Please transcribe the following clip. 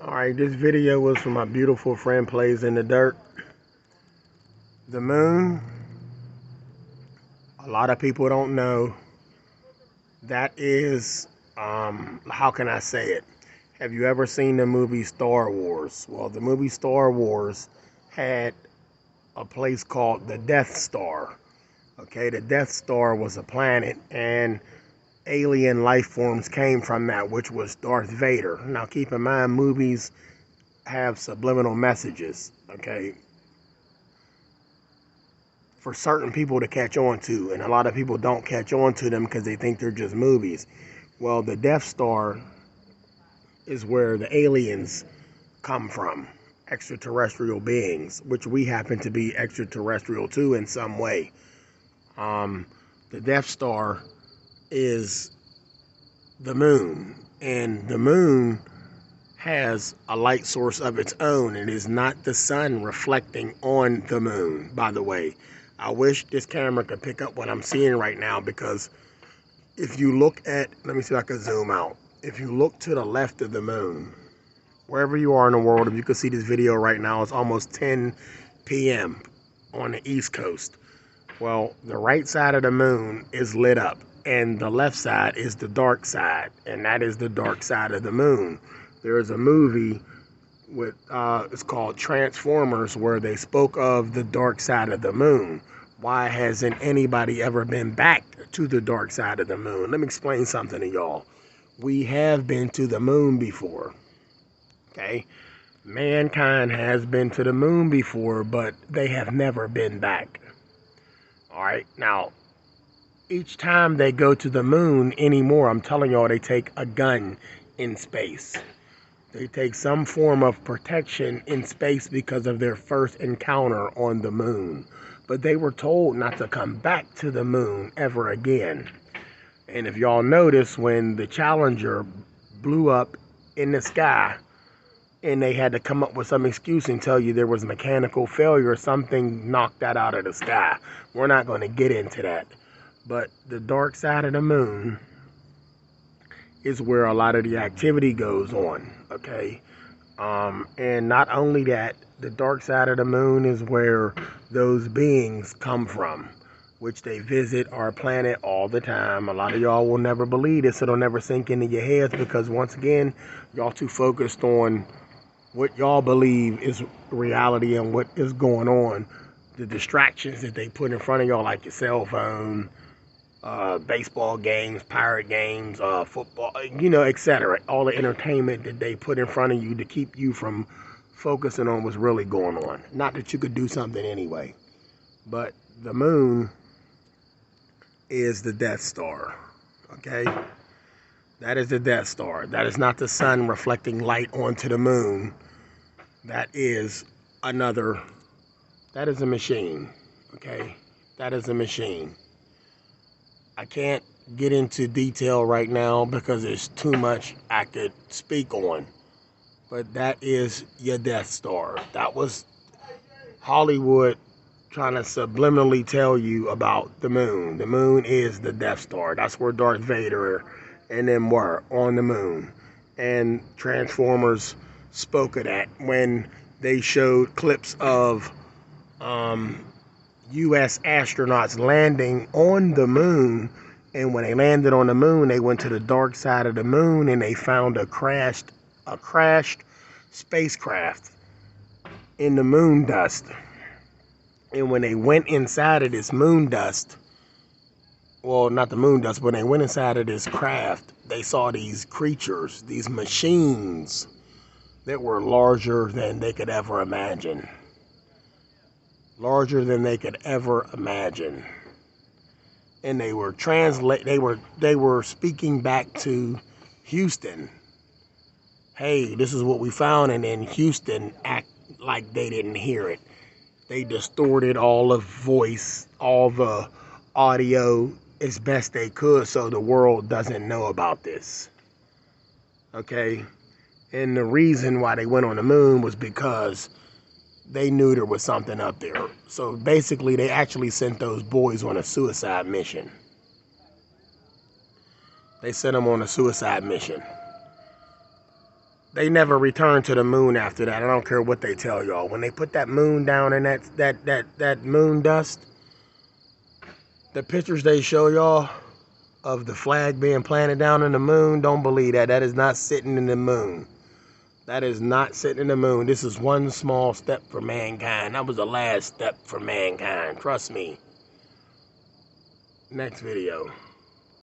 Alright, this video was from my beautiful friend Plays in the Dirt. The moon, a lot of people don't know, that is, how can I say it? Have you ever seen the movie Star Wars? Well, the movie Star Wars had a place called the Death Star. Okay, the Death Star was a planet and alien life forms came from that, which was Darth Vader. Now keep in mind, movies have subliminal messages, okay, for certain people to catch on to, and a lot of people don't catch on to them because they think they're just movies. Well, the Death Star is where the aliens come from, extraterrestrial beings, which we happen to be extraterrestrial too in some way. The Death Star is the moon, and the moon has a light source of its own. It is not the sun reflecting on the moon, by the way. I wish this camera could pick up what I'm seeing right now, because if you look at, let me see if I can zoom out. If you look to the left of the moon, wherever you are in the world, if you can see this video right now, it's almost 10 p.m. on the East Coast. Well, the right side of the moon is lit up, and the left side is the dark side, and that is the dark side of the moon. There is a movie with it's called Transformers, where they spoke of the dark side of the moon. Why hasn't anybody ever been back to the dark side of the moon? Let me explain something to y'all. We have been to the moon before. Okay? Mankind has been to the moon before, but they have never been back. Alright, now, each time they go to the moon anymore, I'm telling y'all, they take a gun in space. They take some form of protection in space because of their first encounter on the moon. But they were told not to come back to the moon ever again. And if y'all notice, when the Challenger blew up in the sky, and they had to come up with some excuse and tell you there was mechanical failure, something knocked that out of the sky. We're not going to get into that. But the dark side of the moon is where a lot of the activity goes on, okay? And not only that, the dark side of the moon is where those beings come from, which they visit our planet all the time. A lot of y'all will never believe this. It'll never sink into your heads, because once again, y'all too focused on what y'all believe is reality and what is going on. The distractions that they put in front of y'all, like your cell phone, baseball games, pirate games, football, etc. All the entertainment that they put in front of you to keep you from focusing on what's really going on. Not that you could do something anyway. But the moon is the Death Star. Okay? That is the Death Star. That is not the sun reflecting light onto the moon. That is that is a machine. Okay? That is a machine. I can't get into detail right now because there's too much I could speak on. But that is your Death Star. That was Hollywood trying to subliminally tell you about the moon. The moon is the Death Star. That's where Darth Vader and them were, on the moon. And Transformers spoke of that when they showed clips of U.S. astronauts landing on the moon. And when they landed on the moon, they went to the dark side of the moon and they found a crashed spacecraft in the moon dust. And when they went inside of this moon dust, well, not the moon dust, but when they went inside of this craft, they saw these creatures, these machines that were larger than they could ever imagine. Larger than they could ever imagine. And they were they were speaking back to Houston. Hey, this is what we found, and then Houston act like they didn't hear it. They distorted all the voice, all the audio as best they could so the world doesn't know about this. Okay? And the reason why they went on the moon was because they knew there was something up there. So basically, they actually sent those boys on a suicide mission. They sent them on a suicide mission. They never returned to the moon after that. I don't care what they tell y'all. When they put that moon down in that moon dust, the pictures they show y'all of the flag being planted down in the moon, don't believe that. That is not sitting in the moon. That is not sitting in the moon. This is one small step for mankind. That was the last step for mankind. Trust me. Next video.